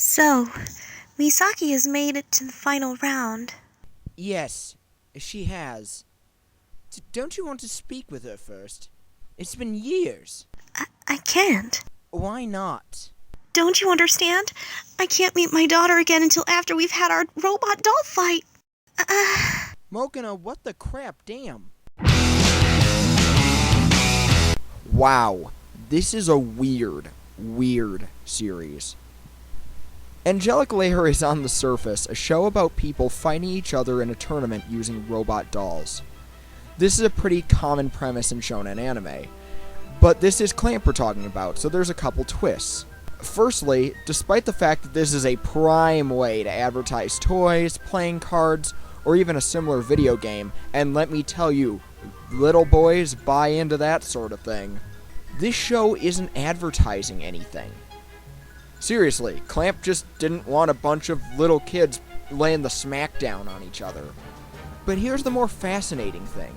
So, Misaki has made it to the final round. Yes, she has. Don't you want to speak with her first? It's been years. I can't. Why not? Don't you understand? I can't meet my daughter again until after we've had our robot doll fight. Mokina, what the crap, damn. Wow, this is a weird series. Angelic Layer is on the surface, a show about people fighting each other in a tournament using robot dolls. This is a pretty common premise in shonen anime, but this is Clamp we're talking about, so there's a couple twists. Firstly, despite the fact that this is a prime way to advertise toys, playing cards, or even a similar video game, and let me tell you, little boys buy into that sort of thing, this show isn't advertising anything. Seriously, Clamp just didn't want a bunch of little kids laying the smackdown on each other. But here's the more fascinating thing.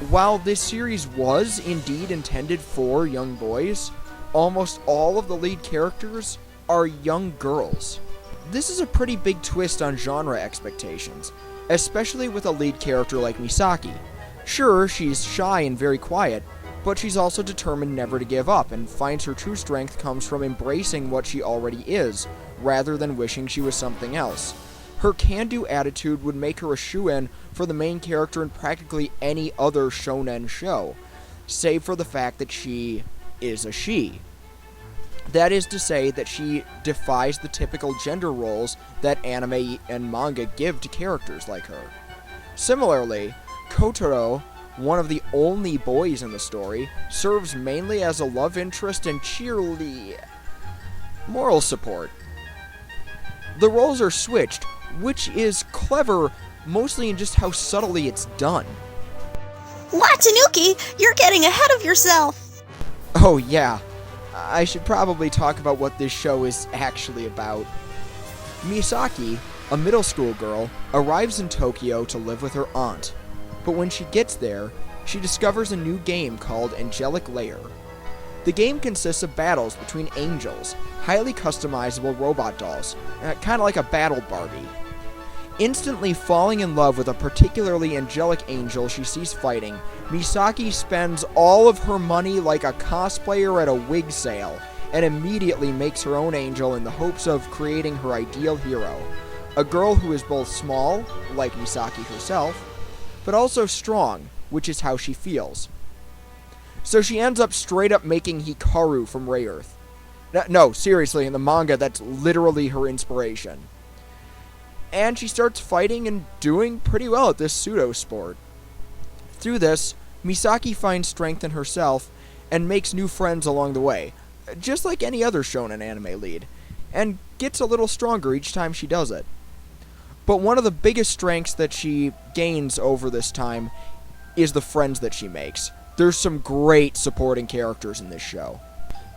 While this series was indeed intended for young boys, almost all of the lead characters are young girls. This is a pretty big twist on genre expectations, especially with a lead character like Misaki. Sure, she's shy and very quiet, but she's also determined never to give up, and finds her true strength comes from embracing what she already is, rather than wishing she was something else. Her can-do attitude would make her a shoo-in for the main character in practically any other shonen show, save for the fact that she is a she. That is to say that she defies the typical gender roles that anime and manga give to characters like her. Similarly, Kotaro, one of the only boys in the story, serves mainly as a love interest and moral support. The roles are switched, which is clever mostly in just how subtly it's done. Watanuki, you're getting ahead of yourself! Oh yeah, I should probably talk about what this show is actually about. Misaki, a middle school girl, arrives in Tokyo to live with her aunt. But when she gets there, she discovers a new game called Angelic Layer. The game consists of battles between angels, highly customizable robot dolls, kind of like a battle Barbie. Instantly falling in love with a particularly angelic angel she sees fighting, Misaki spends all of her money like a cosplayer at a wig sale, and immediately makes her own angel in the hopes of creating her ideal hero. A girl who is both small, like Misaki herself, but also strong, which is how she feels. So she ends up straight up making Hikaru from Ray Earth. No, seriously, in the manga, that's literally her inspiration. And she starts fighting and doing pretty well at this pseudo-sport. Through this, Misaki finds strength in herself and makes new friends along the way, just like any other shonen anime lead, and gets a little stronger each time she does it. But one of the biggest strengths that she gains over this time is the friends that she makes. There's some great supporting characters in this show.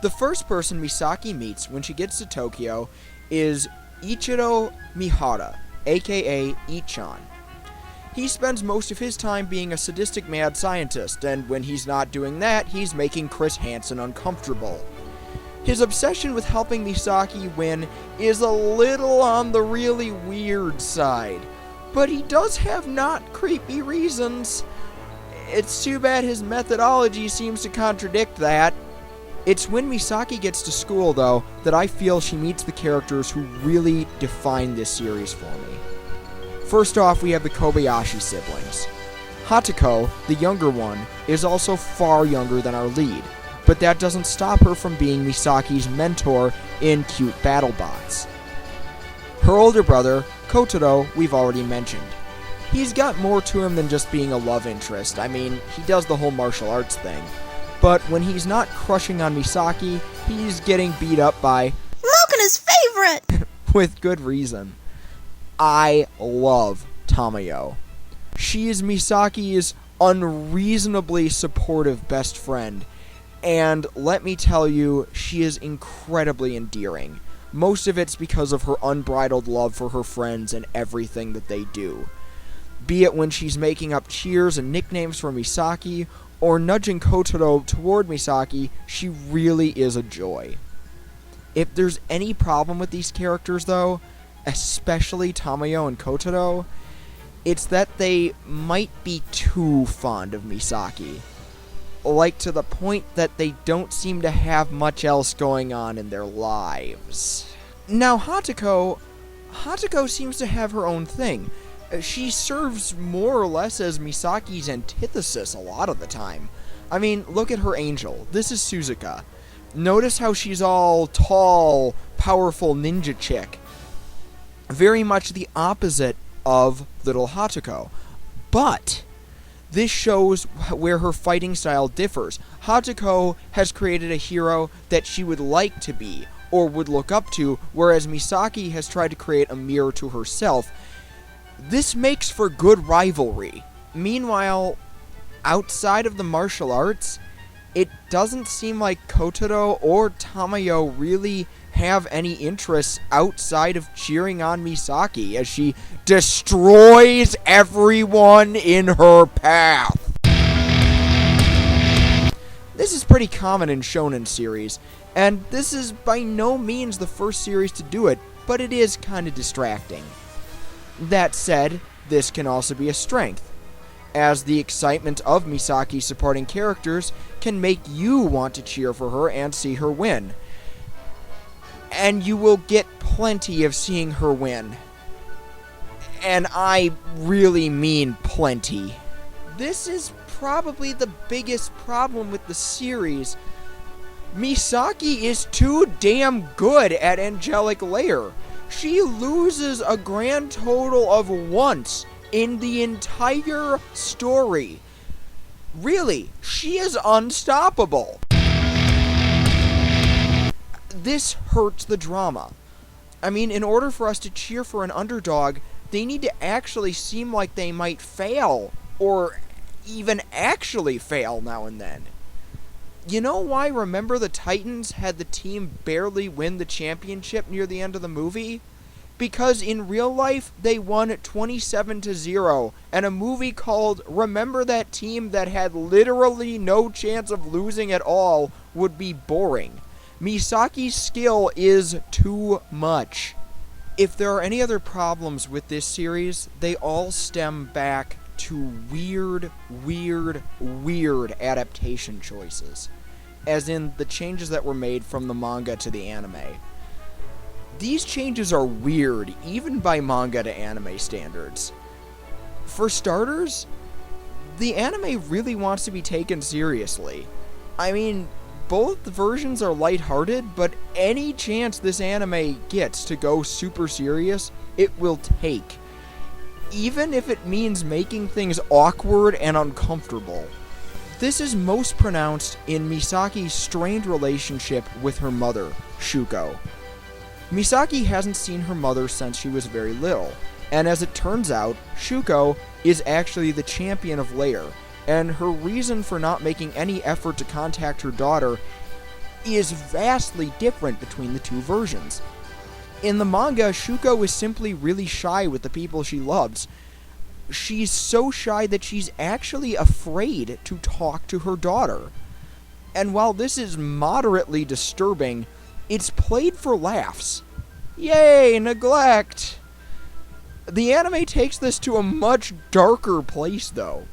The first person Misaki meets when she gets to Tokyo is Ichiro Mihara, aka Ichan. He spends most of his time being a sadistic mad scientist, and when he's not doing that, he's making Chris Hansen uncomfortable. His obsession with helping Misaki win is a little on the really weird side, but he does have not creepy reasons. It's too bad his methodology seems to contradict that. It's when Misaki gets to school, though, that I feel she meets the characters who really define this series for me. First off, we have the Kobayashi siblings. Hatako, the younger one, is also far younger than our lead, but that doesn't stop her from being Misaki's mentor in cute BattleBots. Her older brother, Kotaro, we've already mentioned. He's got more to him than just being a love interest. I mean, he does the whole martial arts thing. But when he's not crushing on Misaki, he's getting beat up by Mokina's favorite! with good reason. I love Tamayo. She is Misaki's unreasonably supportive best friend, and let me tell you, she is incredibly endearing. Most of it's because of her unbridled love for her friends and everything that they do. Be it when she's making up cheers and nicknames for Misaki, or nudging Kotaro toward Misaki, she really is a joy. If there's any problem with these characters, though, especially Tamayo and Kotaro, it's that they might be too fond of Misaki. Like, to the point that they don't seem to have much else going on in their lives. Now, Hatoko seems to have her own thing. She serves more or less as Misaki's antithesis a lot of the time. I mean, look at her angel. This is Suzuka. Notice how she's all tall, powerful ninja chick. Very much the opposite of little Hatoko. But this shows where her fighting style differs. Hatoko has created a hero that she would like to be, or would look up to, whereas Misaki has tried to create a mirror to herself. This makes for good rivalry. Meanwhile, outside of the martial arts, it doesn't seem like Kotaro or Tamayo really have any interests outside of cheering on Misaki as she destroys everyone in her path. This is pretty common in shonen series, and this is by no means the first series to do it, but it is kinda distracting. That said, this can also be a strength, as the excitement of Misaki supporting characters can make you want to cheer for her and see her win. And you will get plenty of seeing her win. And I really mean plenty. This is probably the biggest problem with the series. Misaki is too damn good at Angelic Layer. She loses a grand total of once in the entire story. Really, she is unstoppable. This hurts the drama. I mean, in order for us to cheer for an underdog, they need to actually seem like they might fail, or even actually fail now and then. You know why Remember the Titans had the team barely win the championship near the end of the movie? Because in real life, they won 27-0, and a movie called Remember That Team That Had Literally No Chance of Losing at All would be boring. Misaki's skill is too much. If there are any other problems with this series, they all stem back to weird adaptation choices. As in, the changes that were made from the manga to the anime. These changes are weird, even by manga to anime standards. For starters, the anime really wants to be taken seriously. I mean, both versions are lighthearted, but any chance this anime gets to go super serious, it will take. Even if it means making things awkward and uncomfortable. This is most pronounced in Misaki's strained relationship with her mother, Shuko. Misaki hasn't seen her mother since she was very little, and as it turns out, Shuko is actually the champion of Lair, and her reason for not making any effort to contact her daughter is vastly different between the two versions. In the manga, Shuko is simply really shy with the people she loves. She's so shy that she's actually afraid to talk to her daughter. And while this is moderately disturbing, it's played for laughs. Yay, neglect! The anime takes this to a much darker place, though,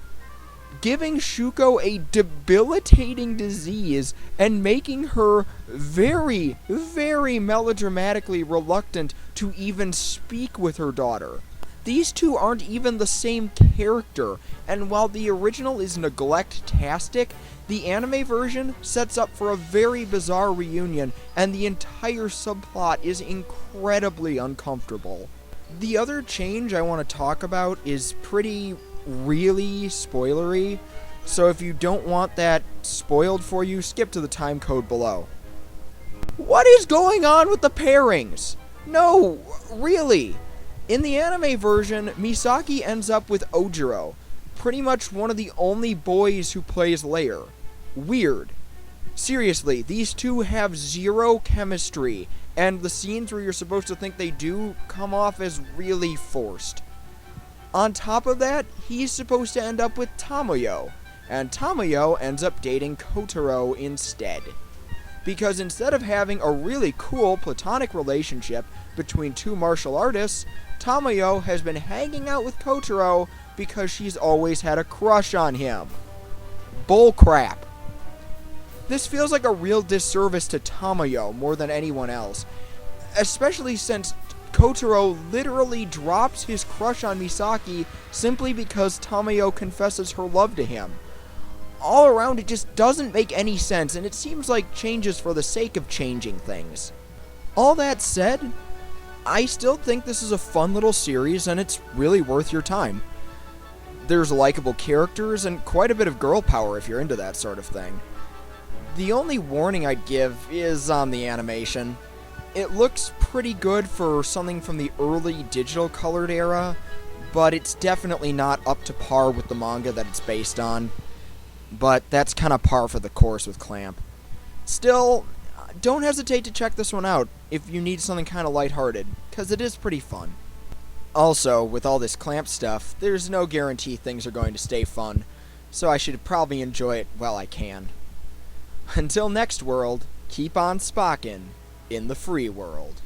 giving Shuko a debilitating disease and making her very melodramatically reluctant to even speak with her daughter. These two aren't even the same character, and while the original is neglect-tastic, the anime version sets up for a very bizarre reunion, and the entire subplot is incredibly uncomfortable. The other change I want to talk about is really spoilery, so if you don't want that spoiled for you, skip to the time code below. What is going on with the pairings? No, really. In the anime version, Misaki ends up with Ojiro, pretty much one of the only boys who plays Lair. Weird. Seriously, these two have zero chemistry, and the scenes where you're supposed to think they do come off as really forced. On top of that, he's supposed to end up with Tamayo, and Tamayo ends up dating Kotaro instead. because instead of having a really cool platonic relationship between two martial artists, Tamayo has been hanging out with Kotaro because she's always had a crush on him. Bullcrap. This feels like a real disservice to Tamayo more than anyone else, especially since Kotaro literally drops his crush on Misaki simply because Tamayo confesses her love to him. All around, it just doesn't make any sense, and it seems like changes for the sake of changing things. All that said, I still think this is a fun little series, and it's really worth your time. There's likable characters and quite a bit of girl power if you're into that sort of thing. The only warning I'd give is on the animation. It looks pretty good for something from the early digital colored era, but it's definitely not up to par with the manga that it's based on. But that's kind of par for the course with Clamp. Still, don't hesitate to check this one out if you need something kind of lighthearted, because it is pretty fun. Also, with all this Clamp stuff, there's no guarantee things are going to stay fun, so I should probably enjoy it while I can. Until next world, keep on spockin' in the free world.